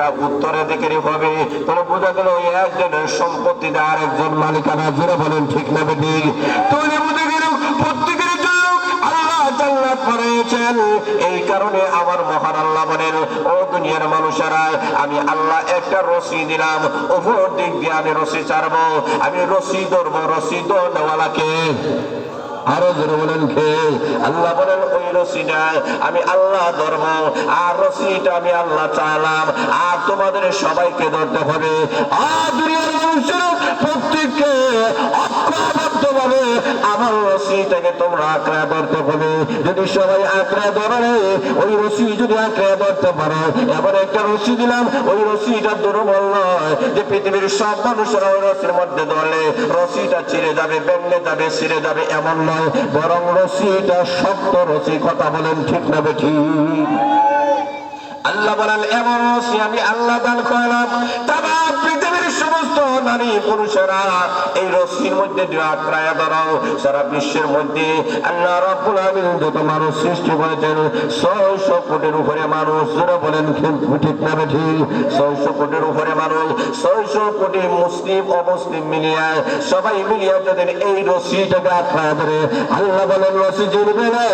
এরা উত্তরের দিকেরই হবে। তাহলে বোঝা গেল একজনের সম্পত্তিতে আরেকজন মালিকানা। জোরে বলেন ঠিক না বেঠিক? তাহলে বোঝা গেল প্রত্যেকের জন্য আল্লাহ জান্নাত বানিয়েছেন। এই কারণে আমার মহান আল্লাহ বলেন, ও দুনিয়ার মানুষেরা, আমি আল্লাহ একটা রশি দিলাম, উপর দিক দিয়ে আমি রশি ছাড়বো, আমি রশি ধরবো, রশি ধরনেওয়ালাকে। আরো জোরে বলেন কে? আল্লাহ বলেন ওই রশিটা আমি আল্লাহ ধরব, আর রশিটা আমি আল্লাহ চালাম, আর তোমাদের সবাইকে ধরতে হবে। আর দুনিয়ার মানুষের প্রত্যেককে ঐক্যবদ্ধ ভাবে আমার রশিটাকে তোমরা আঁকড়ে ধরতে হবে। যদি সবাই আঁকড়ে ধরে, ওই রশি যদি আঁকড়ে ধরতে পারো, এবার একটা রশি দিলাম, ওই রশিটা দুর্বল নয় যে পৃথিবীর সব মানুষেরা ওই রশির মধ্যে ধরলে রশিটা ছিঁড়ে যাবে, ভেঙে যাবে, ছিঁড়ে যাবে, এমন নয়, বরং রশিটা শক্ত রশি। কথা বলেন ঠিক না বেঠিক? আল্লাহ বলেন এমন রশি আমি আল্লাহ দান করলাম, তামাম পৃথিবীর সমস্ত নারী পুরুষেরা এই রশির মধ্যে আঁকড়ায়া ধরো। সারা বিশ্বের মধ্যে আল্লাহ রাব্বুল আলামিন যত মানুষ সৃষ্টি করেছেন 600 কোটির উপরে মানুষ। যারা বলেন ঠিক না বেঠিক? 600 কোটির উপরে মানুষ, 600 কোটি মুসলিম অমুসলিম মিলিয়ে সবাই মিলিয়ে যদি এই রশিটাকে আঁকড়ায়া ধরে, আল্লাহ বলেন রশি ছিঁড়বে না,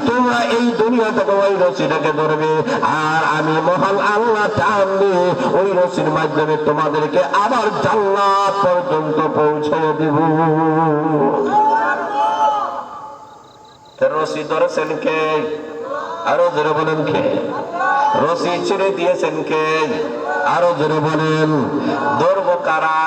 তোমরা এই দুনিয়া থেকে ওই রশিটাকে ধরবে, আর আমি মহান আল্লাহ টানবে ওই রশির মাধ্যমে তোমাদেরকে আবার জান্নাত পর্যন্ত পৌঁছে দিব। রশি ধরেছেন কে? আরো জোরে বলেন কে? রশি ছেড়ে দিয়েছেন কে? আরো জোরে বলেন। ধরবো কারা?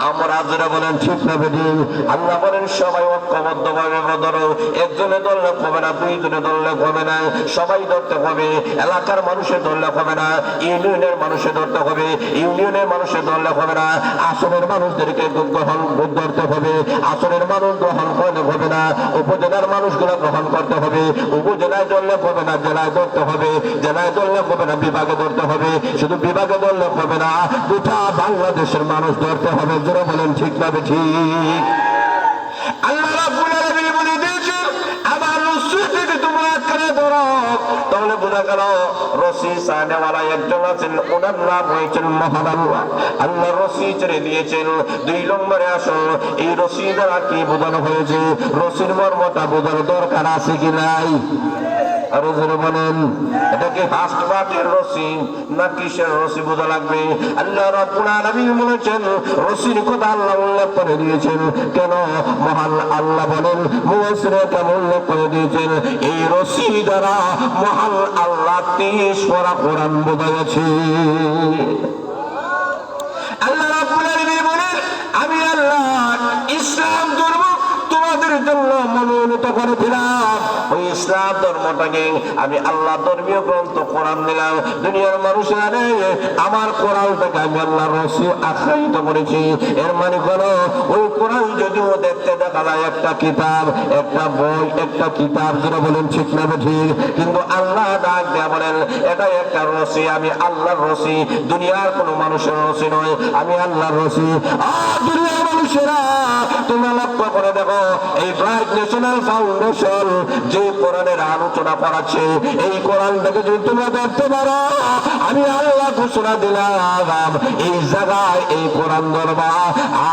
আমরা। জোরে বলেন ঠিক না বেঠিক? আল্লাহ বলেন সবাই ঐক্যবদ্ধ ভাবে ধরো। একজনে ধরলে হবে না, দুইজনে ধরলে হবে না, সবাই ধরতে হবে। এলাকার মানুষে ধরলে হবে না, ইউনিয়নের মানুষে ধরতে হবে, ইউনিয়নের মানুষে ধরলে হবে না, আসনের মানুষদেরকে গ্রহণ ধরতে হবে, আসনের মানুষ গ্রহণ করলে হবে না, উপজেলার মানুষগুলো গ্রহণ করতে হবে, উপজেলায় ধরলে হবে না, জেলায় ধরতে হবে, জেলায় ধরলে হবে না, বিভাগে ধরতে হবে, শুধু বিভাগে ধরলে হবে না, গোটা বাংলাদেশের মানুষ ধরতে হবে। জোরে বলেন ঠিক না বেঠিক? আল্লাহ রাব্বুল আলামিন বলে দিয়েছেন আমার রশি যদি তোমরা আঁকড়ে ধরো, তাহলে বোঝা গেল রশি ছাড়নেওয়ালা একজন আছেন, ওনার নাম হয়েছেন মহান আল্লাহ। আল্লাহ রশি ছেড়ে দিয়েছেন। 2 নম্বরে আসো, এই রশি দ্বারা কি বোঝানো হয়েছে? রশির মর্মটা বোঝানো দরকার আছে কি নাই? আরো জোরে বলেন। এটা কি ফাস্ট বাটের রশি না কিসের রশি বোঝা লাগবে? আল্লাহ রাব্বুল আলামিন বলেছেন রশির কথা আল্লাহ উল্লেখ করে দিয়েছেন। কেন? মহান আল্লাহ বলেন মুফাসসিররা কেন উল্লেখ করে দিয়েছেন? এই রশি দ্বারা মহান আল্লাহ 30 পারা কোরআন বোঝাচ্ছে। আল্লাহ রাব্বুল আলামিন বলেন আমি আল্লাহ ইসলাম ধর্ম তোমাদের জন্য মনোনীত করে দিলাম। ওই ইসলাম ধর্মটাকে আমি আল্লাহ ধর্মীয় গ্রন্থ কোরআন দিলাম। দুনিয়ার মানুষেরা আমার কোরআনটাকে আমি আল্লাহ রশি আখ্যায়িত করেছি। এর মানে হলো ওই কোরআন যদিও দেখতে দেখা যায় একটা কিতাব, একটা বই, একটা কিতাব, যেটা বলেন ঠিক না বেঠিক? কিন্তু আল্লাহ ডাক দেয়া বলেন এটা একটা রশি, আমি আল্লাহর রশি, দুনিয়ার কোনো মানুষের রশি নয়, আমি আল্লাহর রশি। দুনিয়ার মানুষেরা তোমরা লক্ষ্য করে দেখো, এই ব্রাইট ন্যাশনাল ফাউন্ডেশন যে কোরআনের আলোচনা করাচ্ছে, এই কোরআনটাকে যদি তোমরা দেখতে পারো, আমি আল্লাহ ঘোষণা দিলাম এই জায়গায় এই কোরআন ধরবা,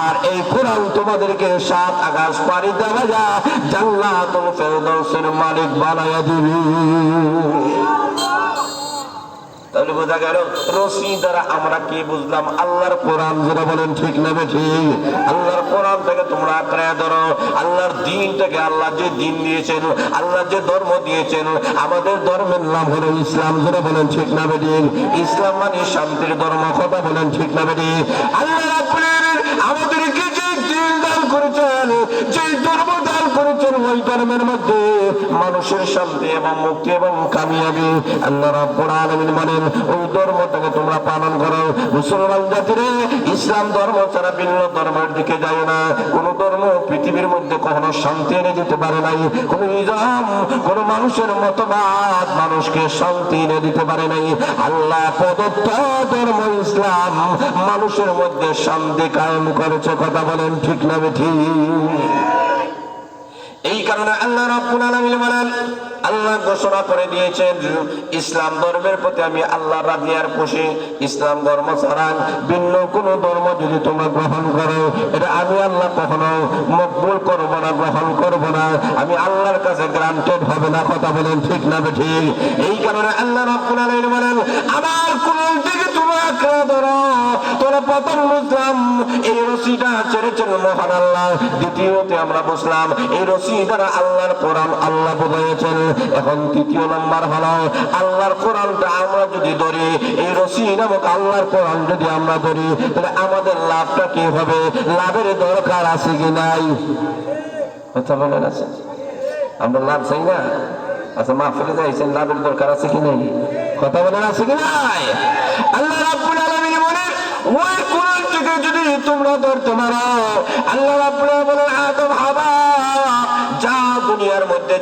আর এই কোরআন তোমাদেরকে 7 আকাশ পাড়ি দেওয়া যা জান্নাতুল ফেরদাউসের মালিক বানায়া দিবি। তাহলে বোঝা গেল রশি দ্বারা আমরা কি বুঝলাম? আল্লাহর কোরআন। যেটা বলেন ঠিক না বেঠিক? আল্লাহর কোরআন থেকে তোমরা আঁকড়ে ধরো। আল্লাহর দ্বীনটাকে, আল্লাহ যে দ্বীন দিয়েছেন, আল্লাহ যে ধর্ম দিয়েছেন, আমাদের ধর্মের নাম হলো ইসলাম। যেটা বলেন ঠিক না বেঠিক? ইসলাম মানে শান্তির ধর্ম। কথা বলেন ঠিক না বেঠিক? আল্লাহ রাব্বুল আলামিন আমাদেরকে যে দ্বীন দান করেছেন, যে ধর্ম দান করেছেন, ওই ধর্মের মধ্যে মানুষের শান্তি এবং মুক্তি এবং কামিয়াবি। আল্লাহ রাব্বুল আলামিন বলেন ওই ধর্মটাকে তোমরা পালন করো। মুসলমান জাতিরে ইসলাম ধর্ম ছাড়া ভিন্ন ধর্মের দিকে যায় না। কোন ধর্ম পৃথিবীর মধ্যে কখনো শান্তি এনে দিতে পারে নাই। কোন নিজাম, কোন মানুষের মতবাদ মানুষকে শান্তি এনে দিতে পারে নাই। আল্লাহ প্রদত্ত ধর্ম ইসলাম মানুষের মধ্যে শান্তি কায়েম করেছে। কথা বলেন ঠিক না বেঠিক? এই কারণে আল্লাহ রাব্বুল আলামিন বলেন, আল্লাহ ঘোষণা করে দিয়েছেন ইসলাম ধর্মের প্রতি আমি আল্লাহ রাজি আর খুশি। ইসলাম ধর্ম ছাড়া ভিন্ন কোন ধর্ম যদি তোমরা গ্রহণ করো, এটা আমি আল্লাহ কখনো মকবুল করব না, গ্রহণ করব না। আমি আল্লাহর কাছে গ্রান্টেড হবে না। কথা বলেন ঠিক না ঠিক? এই কারণে আল্লাহ রাব্বুল আলামিন বলেন, আমার কোন দিকে তোমরা আঁকড়ে ধরো। তোরা প্রথম বুঝলাম এই রশিটা ছেড়েছেন মহান আল্লাহ। দ্বিতীয়তে আমরা বুঝলাম এই রশি দ্বারা আল্লাহর কোরআন আল্লাহ বোঝাইছেন। এখন তৃতীয় নাম্বার হলো আল্লাহর কোরআনটা আমরা যদি ধরি, এই রশি নামক আল্লাহর কোরআন যদি আমরা ধরি, তাহলে আমাদের লাভটা কি হবে? লাভের দরকার আছে কি নাই? কথা বলেন আছে? আমরা লাভ চাই না? আচ্ছা মাহফিলে যাইছেন, লাভের দরকার আছে কি নাই? কথা বলেন আছে কি নাই? আল্লাহ রাব্বুল আলামিন বলেন, ওই কোরআন থেকে যদি তোমরা ধরতে পারো, আল্লাহ রাব্বুল আলামিন বলেন, আদম হাওয়া যা দুনিয়ার মধ্যে